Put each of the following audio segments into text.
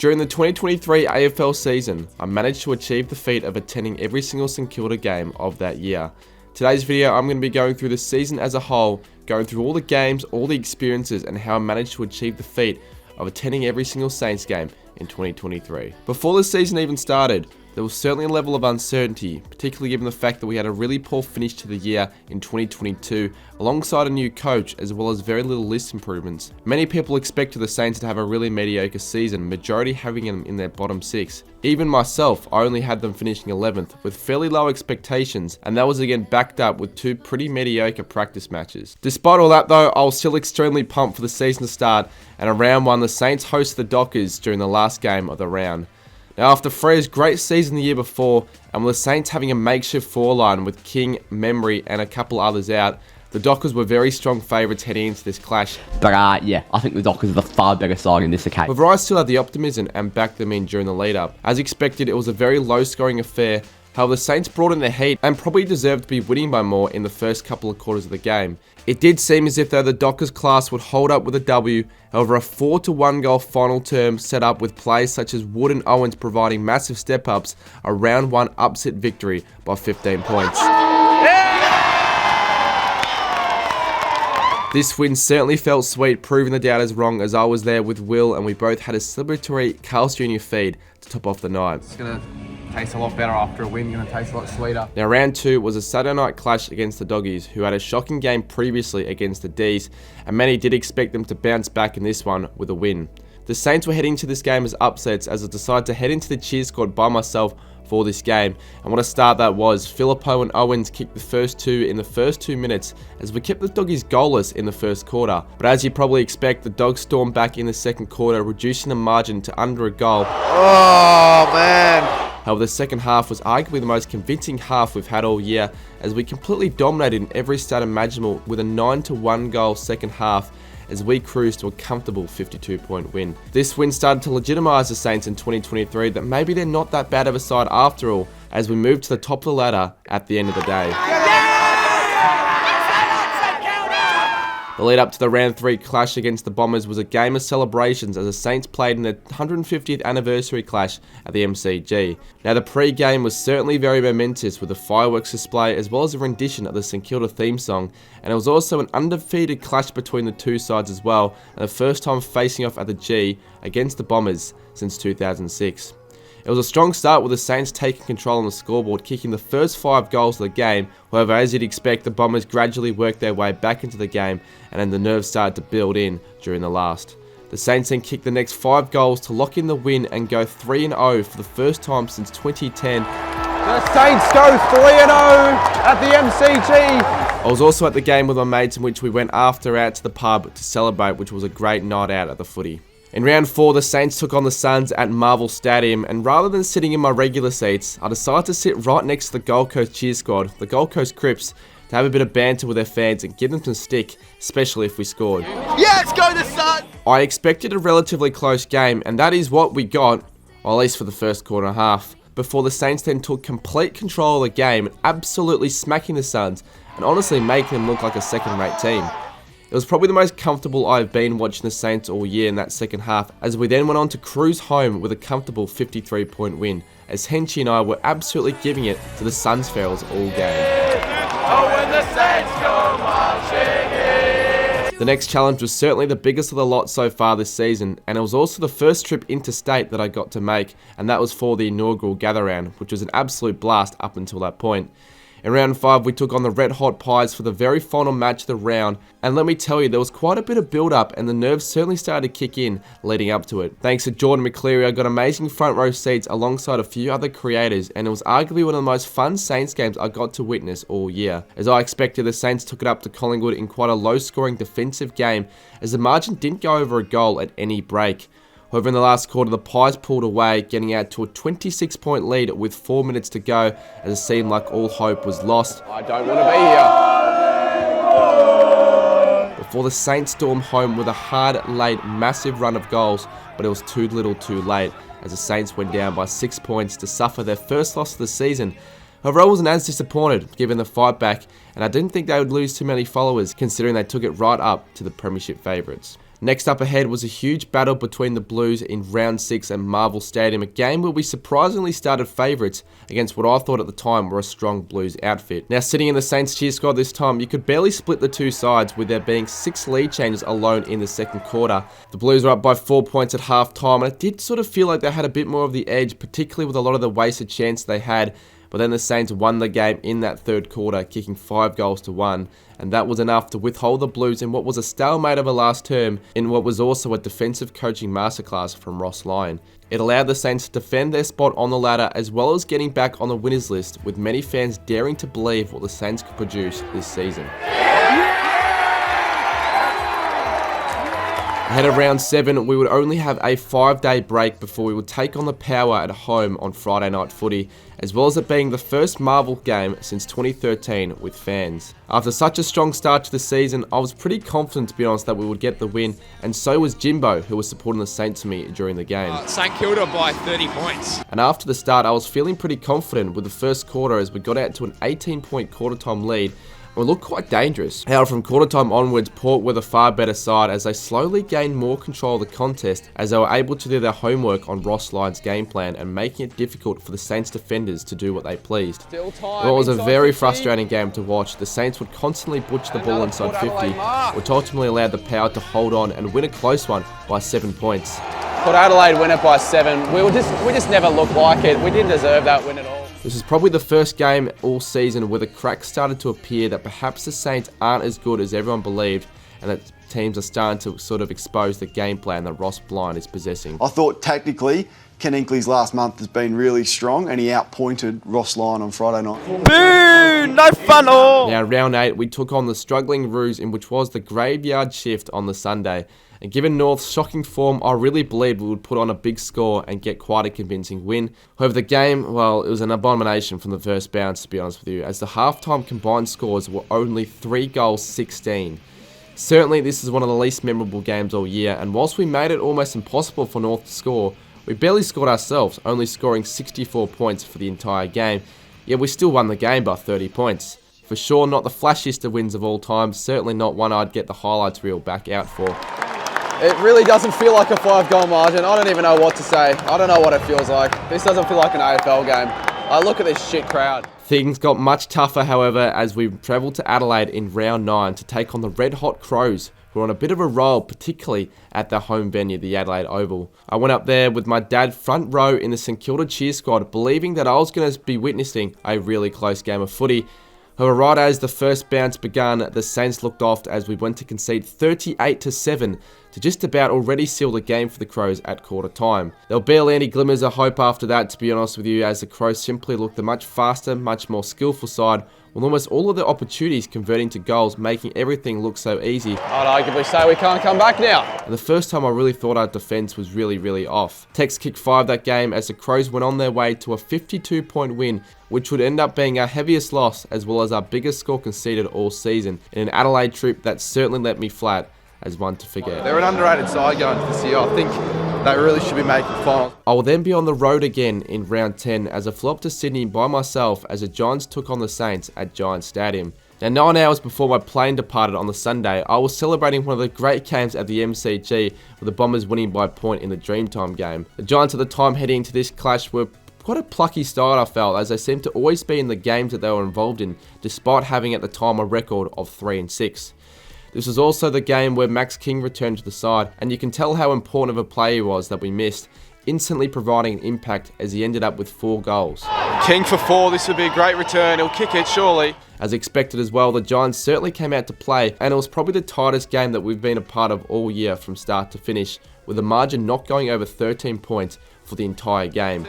During the 2023 AFL season, I managed to achieve the feat of attending every single St Kilda game of that year. Today's video, I'm going to be going through the season as a whole, going through all the games, all the experiences, and how I managed to achieve the feat of attending every single Saints game in 2023. Before the season even started, there was certainly a level of uncertainty, particularly given the fact that we had a really poor finish to the year in 2022, alongside a new coach, as well as very little list improvements. Many people expected the Saints to have a really mediocre season, majority having them in their bottom 6. Even myself, I only had them finishing 11th, with fairly low expectations, and that was again backed up with 2 pretty mediocre practice matches. Despite all that though, I was still extremely pumped for the season to start, and in round 1 the Saints hosted the Dockers during the last game of the round. Now, after Freya's great season the year before, and with the Saints having a makeshift foreline with King, Memory, and a couple others out, the Dockers were very strong favourites heading into this clash. But yeah, I think the Dockers are the far better side in this occasion. However, I still had the optimism and backed them in during the lead-up. As expected, it was a very low-scoring affair. However, the Saints brought in their heat and probably deserved to be winning by more in the first couple of quarters of the game. It did seem as if though the Dockers class would hold up with a W. However, a 4-1 goal final term set up with plays such as Wood and Owens providing massive step-ups, a round 1 upset victory by 15 points. This win certainly felt sweet, proving the doubters wrong, as I was there with Will and we both had a celebratory Carl's Jr. feed to top off the night. It's going to taste a lot better after a win, going to taste a lot sweeter. Now round 2 was a Saturday night clash against the Doggies, who had a shocking game previously against the D's, and many did expect them to bounce back in this one with a win. The Saints were heading to this game as upsets, as I decided to head into the cheer squad by myself for this game, and what a start that was. Philippo and Owens kicked the first 2 in the first 2 minutes, as we kept the Doggies goalless in the first quarter. But as you probably expect, the Dogs stormed back in the second quarter, reducing the margin to under a goal. Oh man! However, the second half was arguably the most convincing half we've had all year, as we completely dominated in every stat imaginable with a 9-1 goal second half, as we cruised to a comfortable 52-point win. This win started to legitimise the Saints in 2023 that maybe they're not that bad of a side after all, as we moved to the top of the ladder at the end of the day. The lead up to the round 3 clash against the Bombers was a game of celebrations, as the Saints played in the 150th anniversary clash at the MCG. Now the pre-game was certainly very momentous, with a fireworks display as well as a rendition of the St Kilda theme song, and it was also an undefeated clash between the two sides as well, and the first time facing off at the G against the Bombers since 2006. It was a strong start with the Saints taking control on the scoreboard, kicking the first 5 goals of the game. However, as you'd expect, the Bombers gradually worked their way back into the game, and then the nerves started to build in during the last. The Saints then kicked the next 5 goals to lock in the win and go 3-0 for the first time since 2010. The Saints go 3-0 at the MCG. I was also at the game with my mates, in which we went after out to the pub to celebrate, which was a great night out at the footy. In round 4, the Saints took on the Suns at Marvel Stadium, and rather than sitting in my regular seats, I decided to sit right next to the Gold Coast cheer squad, the Gold Coast Crips, to have a bit of banter with their fans and give them some stick, especially if we scored. Yeah, let's go the Suns! I expected a relatively close game, and that is what we got, or at least for the first quarter and a half, before the Saints then took complete control of the game, absolutely smacking the Suns, and honestly making them look like a second-rate team. It was probably the most comfortable I've been watching the Saints all year in that second half, as we then went on to cruise home with a comfortable 53-point win, as Henchy and I were absolutely giving it to the Suns Ferals all game. Oh, when the Saints go marching in. The next challenge was certainly the biggest of the lot so far this season, and it was also the first trip interstate that I got to make, and that was for the inaugural gather-round, which was an absolute blast up until that point. In round 5, we took on the Red Hot Pies for the very final match of the round, and let me tell you, there was quite a bit of build-up, and the nerves certainly started to kick in leading up to it. Thanks to Jordan McCleary, I got amazing front row seats alongside a few other creators, and it was arguably one of the most fun Saints games I got to witness all year. As I expected, the Saints took it up to Collingwood in quite a low-scoring defensive game, as the margin didn't go over a goal at any break. However, in the last quarter, the Pies pulled away, getting out to a 26-point lead with 4 minutes to go, as it seemed like all hope was lost. I don't want to be here. Before the Saints stormed home with a hard, late, massive run of goals, but it was too little too late, as the Saints went down by 6 points to suffer their first loss of the season. However, I wasn't as disappointed, given the fight back, and I didn't think they would lose too many followers, considering they took it right up to the premiership favourites. Next up ahead was a huge battle between the Blues in round 6 at Marvel Stadium, a game where we surprisingly started favourites against what I thought at the time were a strong Blues outfit. Now sitting in the Saints cheer squad this time, you could barely split the two sides with there being 6 lead changes alone in the second quarter. The Blues were up by 4 points at half time, and it did sort of feel like they had a bit more of the edge, particularly with a lot of the wasted chances they had. But then the Saints won the game in that third quarter, kicking 5 goals to 1, and that was enough to withhold the Blues in what was a stalemate of a last term in what was also a defensive coaching masterclass from Ross Lyon. It allowed the Saints to defend their spot on the ladder as well as getting back on the winners list, with many fans daring to believe what the Saints could produce this season. Ahead of round 7, we would only have a 5-day break before we would take on the Power at home on Friday night footy, as well as it being the first Marvel game since 2013 with fans. After such a strong start to the season, I was pretty confident, to be honest, that we would get the win, and so was Jimbo, who was supporting the Saints to me during the game. St Kilda by 30 points. And after the start, I was feeling pretty confident with the first quarter as we got out to an 18-point quarter-time lead. It looked quite dangerous. However, from quarter time onwards, Port were the far better side as they slowly gained more control of the contest as they were able to do their homework on Ross Lyon's game plan and making it difficult for the Saints defenders to do what they pleased. It was a very frustrating game to watch. The Saints would constantly butcher the ball inside 50, which ultimately allowed the Power to hold on and win a close one by 7 points. Port Adelaide win it by 7. We just never looked like it. We didn't deserve that win at all. This is probably the first game all season where the cracks started to appear that perhaps the Saints aren't as good as everyone believed, and that teams are starting to sort of expose the game plan that Ross Lyon is possessing. I thought tactically, Ken Hinkley's last month has been really strong, and he outpointed Ross Lyon on Friday night. Boo! No fun all! Now, round 8, we took on the struggling Roos in which was the graveyard shift on the Sunday. And given North's shocking form, I really believed we would put on a big score and get quite a convincing win. However, the game, well, it was an abomination from the first bounce, to be honest with you, as the halftime combined scores were only 3 goals 16. Certainly, this is one of the least memorable games all year, and whilst we made it almost impossible for North to score, we barely scored ourselves, only scoring 64 points for the entire game, yet we still won the game by 30 points. For sure, not the flashiest of wins of all time, certainly not one I'd get the highlights reel back out for. It really doesn't feel like a 5-goal margin. I don't even know what to say. I don't know what it feels like. This doesn't feel like an AFL game. I look at this shit crowd. Things got much tougher, however, as we travelled to Adelaide in round 9 to take on the Red Hot Crows, who were on a bit of a roll, particularly at their home venue, the Adelaide Oval. I went up there with my dad front row in the St Kilda cheer squad, believing that I was going to be witnessing a really close game of footy. However, right as the first bounce began, the Saints looked off as we went to concede 38-7 to just about already seal the game for the Crows at quarter time. There were barely any glimmers of hope after that, to be honest with you, as the Crows simply looked the much faster, much more skillful side, with almost all of the opportunities converting to goals, making everything look so easy. I'd arguably say we can't come back now. And the first time I really thought our defence was really off. Tex kicked 5 that game as the Crows went on their way to a 52-point win, which would end up being our heaviest loss as well as our biggest score conceded all season, in an Adelaide trip that certainly let me flat as one to forget. They're an underrated side going into this year. I think they really should be making finals. I will then be on the road again in round 10 as I flew up to Sydney by myself as the Giants took on the Saints at Giants Stadium. Now, 9 hours before my plane departed on the Sunday, I was celebrating one of the great games at the MCG with the Bombers winning by a point in the Dreamtime game. The Giants at the time heading into this clash were quite a plucky side, I felt, as they seemed to always be in the games that they were involved in, despite having at the time a record of 3-6. This was also the game where Max King returned to the side, and you can tell how important of a player he was that we missed, instantly providing an impact as he ended up with 4 goals. King for 4, this would be a great return. He'll kick it, surely. As expected as well, the Giants certainly came out to play, and it was probably the tightest game that we've been a part of all year from start to finish, with the margin not going over 13 points for the entire game.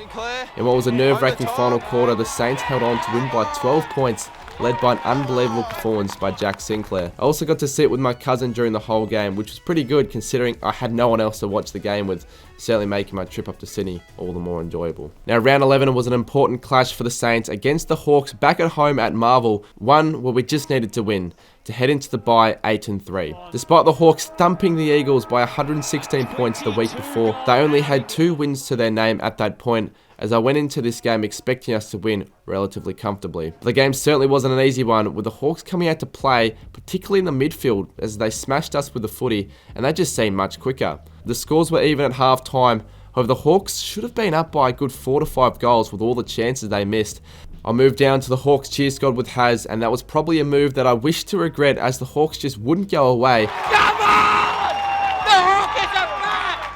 In what was a nerve-wracking final quarter, the Saints held on to win by 12 points, led by an unbelievable performance by Jack Sinclair. I also got to sit with my cousin during the whole game, which was pretty good considering I had no one else to watch the game with, certainly making my trip up to Sydney all the more enjoyable. Now, round 11 was an important clash for the Saints against the Hawks back at home at Marvel, one where we just needed to win to head into the bye 8-3. Despite the Hawks thumping the Eagles by 116 points the week before, they only had 2 wins to their name at that point, as I went into this game expecting us to win relatively comfortably. But the game certainly wasn't an easy one, with the Hawks coming out to play, particularly in the midfield, as they smashed us with the footy, and they just seemed much quicker. The scores were even at half time. However, the Hawks should have been up by a good 4 to 5 goals with all the chances they missed. I moved down to the Hawks cheer squad with Haz, and that was probably a move that I wish to regret, as the Hawks just wouldn't go away.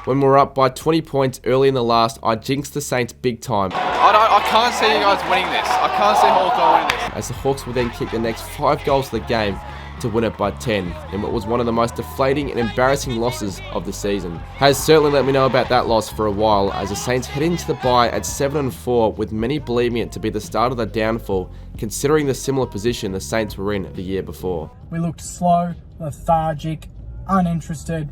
When we were up by 20 points early in the last, I jinxed the Saints big time, I can't see you guys winning this. I can't see Hawthorn winning this. as the Hawks would then kick the next 5 goals of the game to win it by 10, in what was one of the most deflating and embarrassing losses of the season. Has certainly let me know about that loss for a while, as the Saints head into the bye at 7-4, with many believing it to be the start of the downfall, considering the similar position the Saints were in the year before. We looked slow, lethargic, uninterested.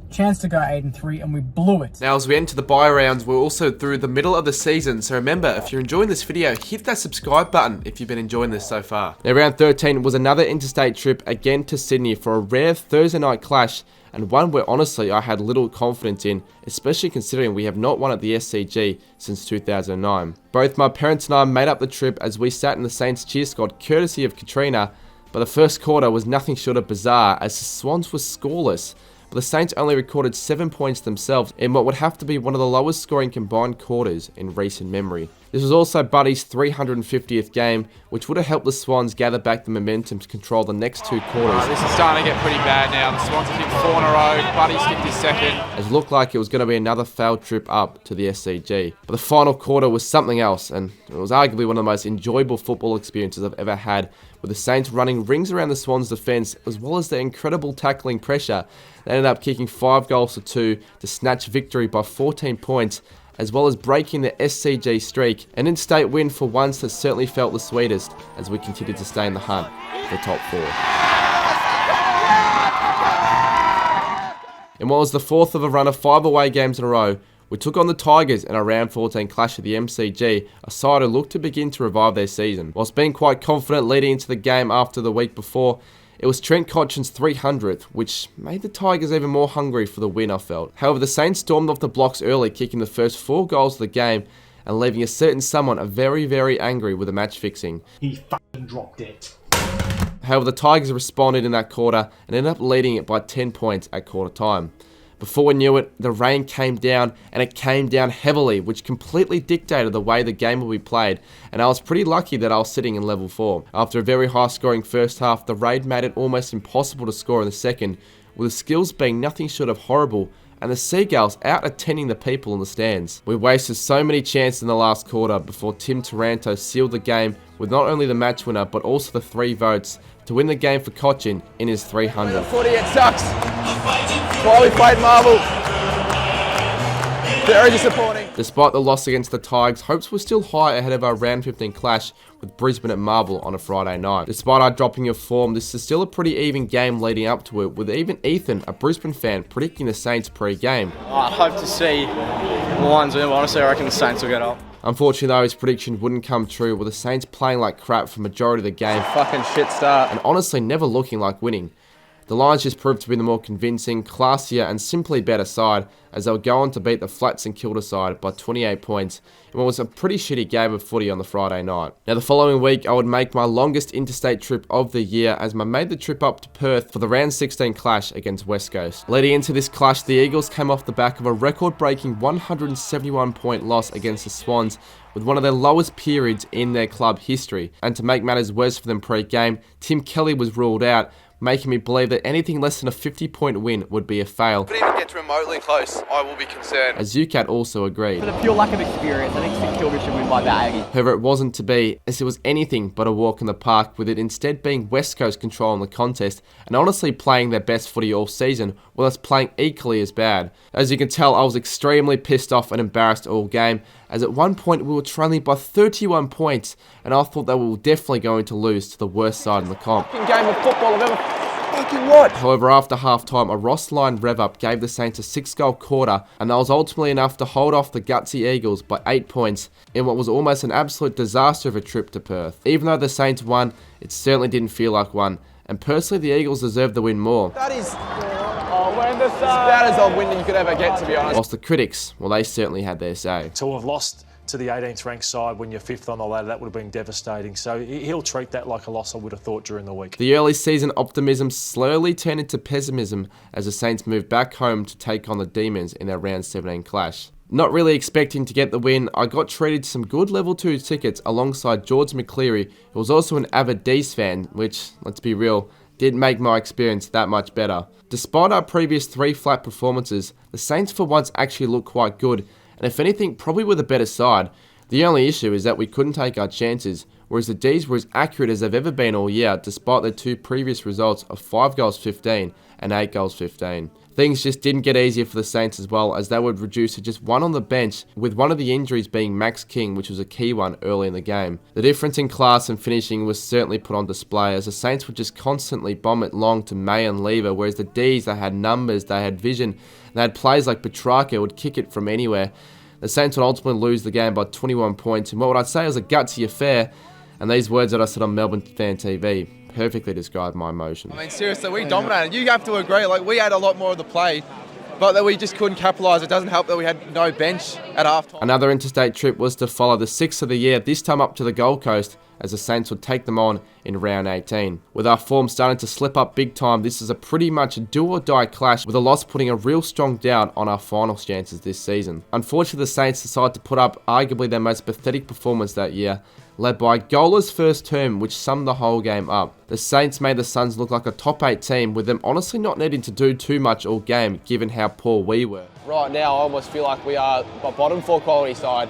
Chance to go 8-3, and we blew it. Now, as we enter the bye rounds, we're also through the middle of the season, so remember, if you're enjoying this video, hit that subscribe button if you've been enjoying this so far. Now, round 13 was another interstate trip again to Sydney for a rare Thursday night clash, and one where honestly I had little confidence in, especially considering we have not won at the SCG since 2009. Both my parents and I made up the trip as we sat in the Saints cheer squad courtesy of Katrina, but the first quarter was nothing short of bizarre, as the Swans were scoreless. But the Saints only recorded 7 points themselves in what would have to be one of the lowest scoring combined quarters in recent memory. This was also Buddy's 350th game, which would have helped the Swans gather back the momentum to control the next 2 quarters. This is starting to get pretty bad now. The Swans have kicked 4 in a row. Buddy's kicked his second. As it looked like it was going to be another failed trip up to the SCG. But the final quarter was something else, and it was arguably one of the most enjoyable football experiences I've ever had, with the Saints running rings around the Swans' defence, as well as their incredible tackling pressure. They ended up kicking 5 goals to 2 to snatch victory by 14 points, as well as breaking the SCG streak. An in-state win for once that certainly felt the sweetest, as we continued to stay in the hunt for the top 4. In what was the 4th of a run of 5 away games in a row, we took on the Tigers in a round 14 clash at the MCG, a side who looked to begin to revive their season. Whilst being quite confident leading into the game after the week before, it was Trent Cotchin's 300th, which made the Tigers even more hungry for the win, I felt. However, the Saints stormed off the blocks early, kicking the first 4 goals of the game, and leaving a certain someone very, very angry with the match fixing. He fucking dropped it. However, the Tigers responded in that quarter and ended up leading it by 10 points at quarter time. Before we knew it, the rain came down, and it came down heavily, which completely dictated the way the game will be played, and I was pretty lucky that I was sitting in level 4. After a very high scoring first half, the rain made it almost impossible to score in the second, with the skills being nothing short of horrible, and the Seagulls out attending the people in the stands. We wasted so many chances in the last quarter before Tim Taranto sealed the game with not only the match winner, but also the 3 votes to win the game for Cotchin in his 300th. Footy, it sucks. That's why we played marble. Very disappointing. Despite the loss against the Tigers, hopes were still high ahead of our round 15 clash with Brisbane at Marble on a Friday night. Despite our dropping of form, this is still a pretty even game leading up to it, with even Ethan, a Brisbane fan, predicting the Saints pre-game. I hope to see the Lions win, but honestly I reckon the Saints will get up. Unfortunately though, his prediction wouldn't come true, with the Saints playing like crap for the majority of the game. Fucking shit start. And honestly never looking like winning. The Lions just proved to be the more convincing, classier and simply better side, as they would go on to beat the Flats and KILDA side by 28 points in what was a pretty shitty game of footy on the Friday night. Now the following week I would make my longest interstate trip of the year, as I made the trip up to Perth for the round 16 clash against West Coast. Leading into this clash, the Eagles came off the back of a record-breaking 171 point loss against the Swans, with one of their lowest periods in their club history. And to make matters worse for them pre-game, Tim Kelly was ruled out, making me believe that anything less than a 50-point win would be a fail. If it even gets remotely close, I will be concerned. As UCAT also agreed. For the pure lack of experience, I think St Kilda should win by about 80. However, it wasn't to be, as it was anything but a walk in the park, with it instead being West Coast controlling the contest and honestly playing their best footy all season, while us playing equally as bad. As you can tell, I was extremely pissed off and embarrassed all game, as at one point we were trailing by 31 points, and I thought that we were definitely going to lose to the worst side in the comp. Game of football I've ever fucking watched. However, after half-time, a Ross line rev-up gave the Saints a 6-goal quarter, and that was ultimately enough to hold off the gutsy Eagles by 8 points in what was almost an absolute disaster of a trip to Perth. Even though the Saints won, it certainly didn't feel like one, and personally the Eagles deserved the win more. That is as bad as a win that you could ever get, to be honest. Whilst the critics, well, they certainly had their say. To have lost to the 18th ranked side when you're 5th on the ladder, that would have been devastating. So he'll treat that like a loss, I would have thought, during the week. The early season optimism slowly turned into pessimism as the Saints moved back home to take on the Demons in their round 17 clash. Not really expecting to get the win, I got treated to some good level 2 tickets alongside George McCleary, who was also an avid D's fan, which, let's be real, didn't make my experience that much better. Despite our previous 3 flat performances, the Saints for once actually looked quite good, and if anything, probably were the better side. The only issue is that we couldn't take our chances, whereas the D's were as accurate as they've ever been all year, despite their 2 previous results of 5 goals 15 and 8 goals 15. Things just didn't get easier for the Saints as well, as they would reduce to just 1 on the bench, with one of the injuries being Max King, which was a key one early in the game. The difference in class and finishing was certainly put on display, as the Saints would just constantly bomb it long to May and Lever, whereas the D's, they had numbers, they had vision, and they had players like Petrarca would kick it from anywhere. The Saints would ultimately lose the game by 21 points, and what would I say was a gutsy affair, and these words that I said on Melbourne Fan TV perfectly describe my emotions. I mean, seriously, we dominated. You have to agree, like, we had a lot more of the play, but that we just couldn't capitalise. It doesn't help that we had no bench at halftime. Another interstate trip was to follow the 6th of the year, this time up to the Gold Coast, as the Saints would take them on in round 18. With our form starting to slip up big time, this is a pretty much a do or die clash, with a loss putting a real strong doubt on our finals chances this season. Unfortunately, the Saints decided to put up arguably their most pathetic performance that year, led by Goala's first term, which summed the whole game up. The Saints made the Suns look like a top 8 team, with them honestly not needing to do too much all game, given how poor we were. Right now, I almost feel like we are a bottom 4 quality side,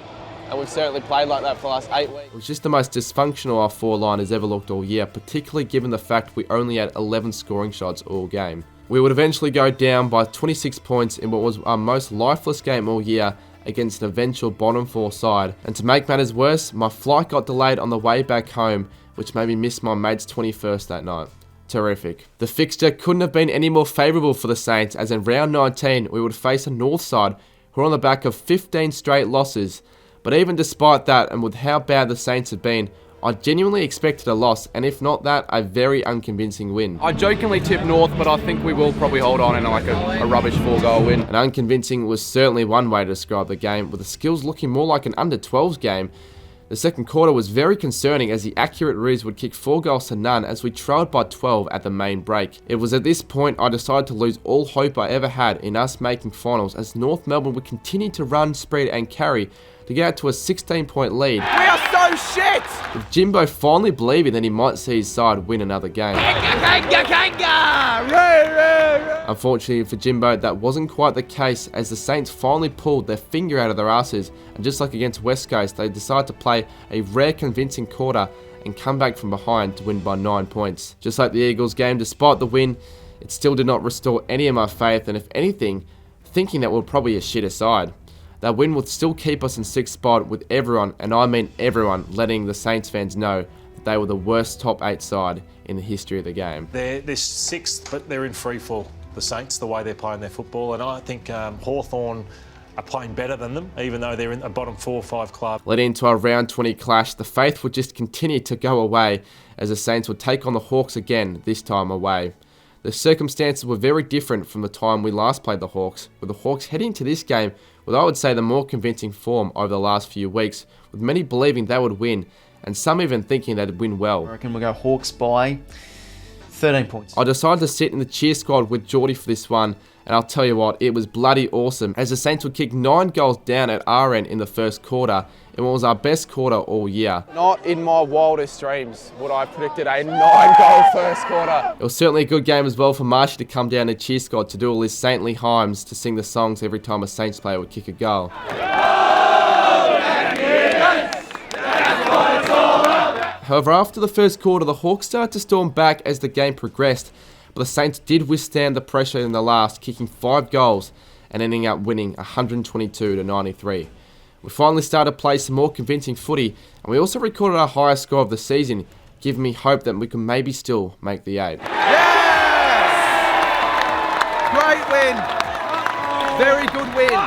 and we've certainly played like that for the last 8 weeks. It was just the most dysfunctional our 4 line has ever looked all year, particularly given the fact we only had 11 scoring shots all game. We would eventually go down by 26 points in what was our most lifeless game all year, against an eventual bottom 4 side. And to make matters worse, my flight got delayed on the way back home, which made me miss my mate's 21st that night. Terrific. The fixture couldn't have been any more favourable for the Saints, as in round 19 we would face a North side who are on the back of 15 straight losses. But even despite that, and with how bad the Saints have been, I genuinely expected a loss, and if not that, a very unconvincing win. I jokingly tipped North, but I think we will probably hold on in like a rubbish 4-goal win. And unconvincing was certainly one way to describe the game, with the skills looking more like an under-12s game. The second quarter was very concerning, as the accurate Riz would kick 4 goals to none as we trailed by 12 at the main break. It was at this point I decided to lose all hope I ever had in us making finals, as North Melbourne would continue to run, spread and carry to get out to a 16-point lead. We are so shit! With Jimbo finally believing that he might see his side win another game. Unfortunately for Jimbo, that wasn't quite the case, as the Saints finally pulled their finger out of their asses, and just like against West Coast, they decided to play a rare convincing quarter and come back from behind to win by 9 points. Just like the Eagles game, despite the win, it still did not restore any of my faith, and if anything, thinking that we're probably a shitter side. That win would still keep us in 6th spot, with everyone, and I mean everyone, letting the Saints fans know that they were the worst top 8 side in the history of the game. They're 6th, but they're in free fall, the Saints, the way they're playing their football, and I think Hawthorn are playing better than them, even though they're in a bottom 4 or 5 club. Leading into our round 20 clash, the faith would just continue to go away, as the Saints would take on the Hawks again, this time away. The circumstances were very different from the time we last played the Hawks, with the Hawks heading to this game with, I would say, the more convincing form over the last few weeks, with many believing they would win, and some even thinking they'd win well. I reckon we'll go Hawks by 13 points. I decided to sit in the cheer squad with Geordie for this one, and I'll tell you what, it was bloody awesome, as the Saints would kick 9 goals down at our end in the first quarter, in what was our best quarter all year. Not in my wildest dreams would I have predicted a 9-goal first quarter. It was certainly a good game as well for Marshy to come down to cheer squad to do all his saintly hymns to sing the songs every time a Saints player would kick a goal. However, after the first quarter, the Hawks started to storm back as the game progressed, but the Saints did withstand the pressure in the last, kicking 5 goals and ending up winning 122-93. We finally started to play some more convincing footy, and we also recorded our highest score of the season, giving me hope that we could maybe still make the 8. Yes! Great win! Very good win!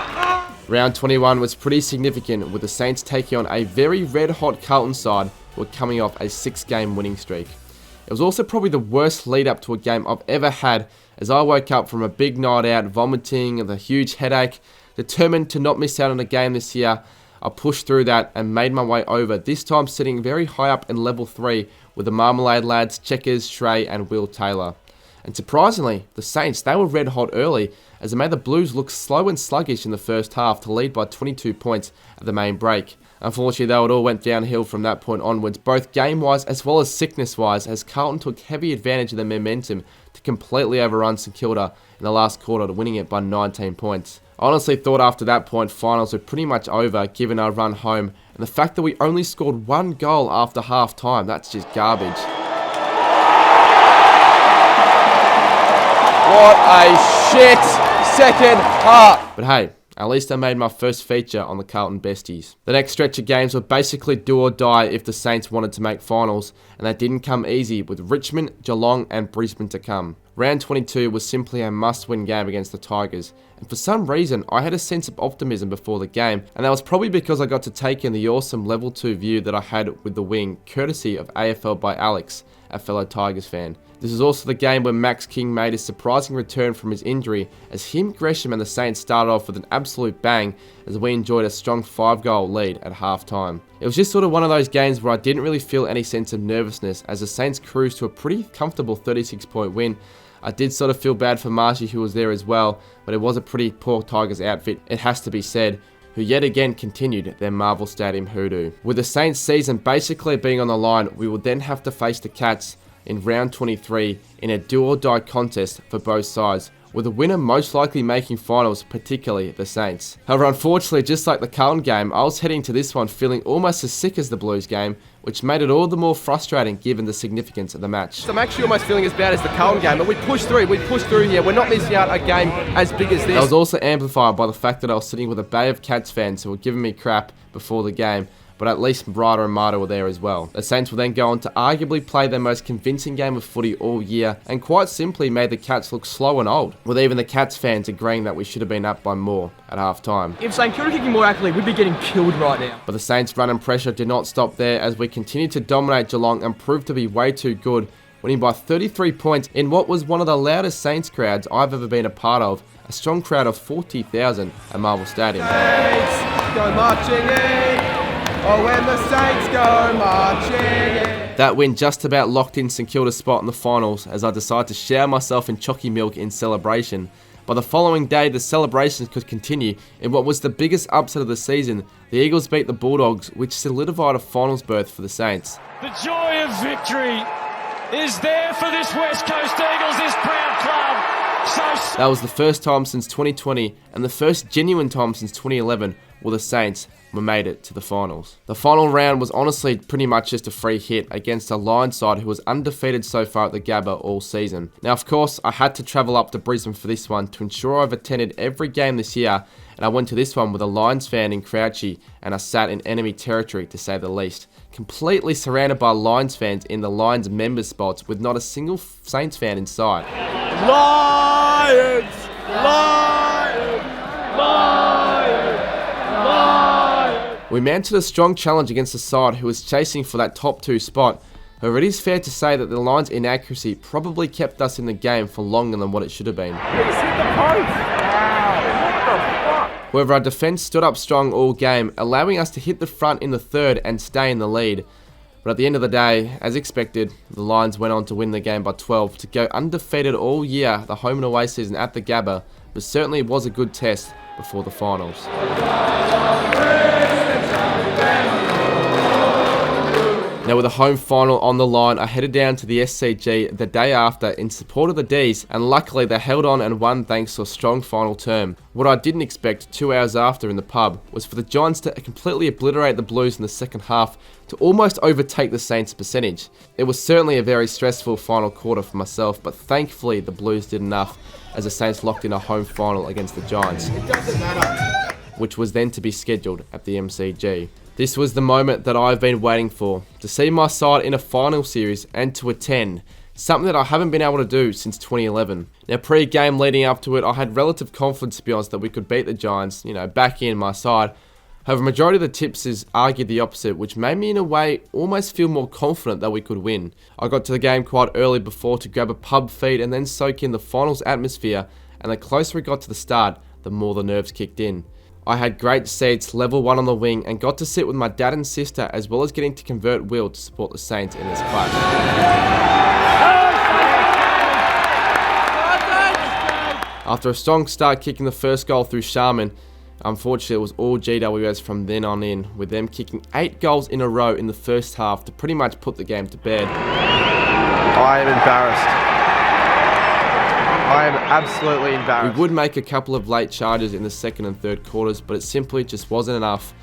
Round 21 was pretty significant, with the Saints taking on a very red-hot Carlton side who were coming off a 6-game winning streak. It was also probably the worst lead-up to a game I've ever had, as I woke up from a big night out, vomiting and a huge headache. Determined to not miss out on a game this year, I pushed through that and made my way over, this time sitting very high up in level 3 with the Marmalade lads, Checkers, Shrey and Will Taylor. And surprisingly, the Saints, they were red hot early as they made the Blues look slow and sluggish in the first half to lead by 22 points at the main break. Unfortunately though, it all went downhill from that point onwards, both game-wise as well as sickness-wise, as Carlton took heavy advantage of the momentum to completely overrun St Kilda in the last quarter, winning it by 19 points. I honestly thought after that point finals were pretty much over given our run home, and the fact that we only scored 1 goal after half time, that's just garbage. What a shit second half. But hey, at least I made my first feature on the Carlton Besties. The next stretch of games were basically do or die if the Saints wanted to make finals, and that didn't come easy with Richmond, Geelong and Brisbane to come. Round 22 was simply a must-win game against the Tigers, and for some reason I had a sense of optimism before the game, and that was probably because I got to take in the awesome level 2 view that I had with the wing, courtesy of AFL by Alex, a fellow Tigers fan. This is also the game where Max King made a surprising return from his injury, as him, Gresham and the Saints started off with an absolute bang as we enjoyed a strong 5-goal lead at half time. It was just sort of one of those games where I didn't really feel any sense of nervousness as the Saints cruised to a pretty comfortable 36-point win. I did sort of feel bad for Mussy, who was there as well, but it was a pretty poor Tigers outfit, it has to be said, who yet again continued their Marvel Stadium hoodoo. With the Saints season basically being on the line, we would then have to face the Cats in round 23 in a do or die contest for both sides, with the winner most likely making finals, particularly the Saints. However, unfortunately, just like the Carlton game, I was heading to this one feeling almost as sick as the Blues game, which made it all the more frustrating given the significance of the match. I'm actually almost feeling as bad as the Carlton game, but we pushed through here. We're not missing out a game as big as this. That was also amplified by the fact that I was sitting with a bay of Cats fans who were giving me crap before the game, but at least Ryder and Marta were there as well. The Saints will then go on to arguably play their most convincing game of footy all year, and quite simply made the Cats look slow and old, with even the Cats fans agreeing that we should have been up by more at half time. If St Kilda kicking more accurately, we'd be getting killed right now. But the Saints' run and pressure did not stop there as we continued to dominate Geelong and proved to be way too good, winning by 33 points in what was one of the loudest Saints crowds I've ever been a part of, a strong crowd of 40,000 at Marvel Stadium. Saints go marching in. Oh, when the Saints go marching in. That win just about locked in St Kilda's spot in the finals as I decided to shower myself in chalky milk in celebration. By the following day, the celebrations could continue in what was the biggest upset of the season. The Eagles beat the Bulldogs, which solidified a finals berth for the Saints. The joy of victory is there for this West Coast Eagles, this proud club. That was the first time since 2020 and the first genuine time since 2011 where the Saints made it to the finals. The final round was honestly pretty much just a free hit against a Lions side who was undefeated so far at the GABBA all season. Now of course I had to travel up to Brisbane for this one to ensure I've attended every game this year, and I went to this one with a Lions fan in Crouchy and I sat in enemy territory to say the least. Completely surrounded by Lions fans in the Lions members spots with not a single Saints fan inside. Lions! Lions! Lions! Lions! We mounted a strong challenge against the side who was chasing for that top 2 spot. However, it is fair to say that the Lions' inaccuracy probably kept us in the game for longer than what it should have been. However, our defence stood up strong all game, allowing us to hit the front in the third and stay in the lead. But at the end of the day, as expected, the Lions went on to win the game by 12 to go undefeated all year the home and away season at the GABBA, but certainly was a good test before the finals. Now with the home final on the line, I headed down to the SCG the day after in support of the Ds, and luckily they held on and won thanks to a strong final term. What I didn't expect 2 hours after in the pub was for the Giants to completely obliterate the Blues in the second half to almost overtake the Saints' percentage. It was certainly a very stressful final quarter for myself, but thankfully the Blues did enough as the Saints locked in a home final against the Giants, which was then to be scheduled at the MCG. This was the moment that I've been waiting for, to see my side in a final series and to attend, something that I haven't been able to do since 2011. Now pre-game leading up to it, I had relative confidence to be honest that we could beat the Giants, back in my side. However, majority of the tipsters argued the opposite, which made me in a way almost feel more confident that we could win. I got to the game quite early before to grab a pub feed and then soak in the finals atmosphere, and the closer we got to the start, the more the nerves kicked in. I had great seats, level 1 on the wing, and got to sit with my dad and sister, as well as getting to convert Will to support the Saints in this clash. After a strong start kicking the first goal through Shaun, unfortunately it was all GWS from then on in, with them kicking 8 goals in a row in the first half to pretty much put the game to bed. I am embarrassed. I am absolutely embarrassed. We would make a couple of late charges in the second and third quarters, but it simply just wasn't enough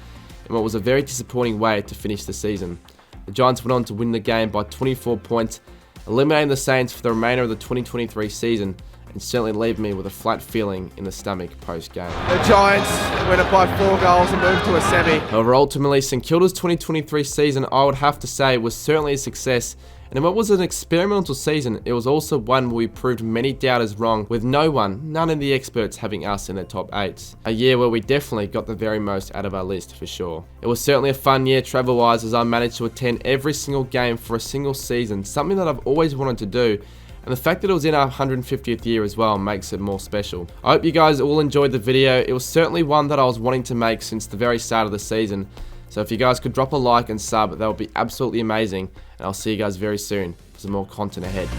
in what was a very disappointing way to finish the season. The Giants went on to win the game by 24 points, eliminating the Saints for the remainder of the 2023 season, and certainly leave me with a flat feeling in the stomach post-game. The Giants win it by 4 goals and move to a semi. However, ultimately, St Kilda's 2023 season, I would have to say, was certainly a success. And in what was an experimental season, it was also one where we proved many doubters wrong, with none of the experts having us in their top 8s. A year where we definitely got the very most out of our list, for sure. It was certainly a fun year travel-wise, as I managed to attend every single game for a single season, something that I've always wanted to do. And the fact that it was in our 150th year as well makes it more special. I hope you guys all enjoyed the video. It was certainly one that I was wanting to make since the very start of the season. So if you guys could drop a like and sub, that would be absolutely amazing. And I'll see you guys very soon for some more content ahead.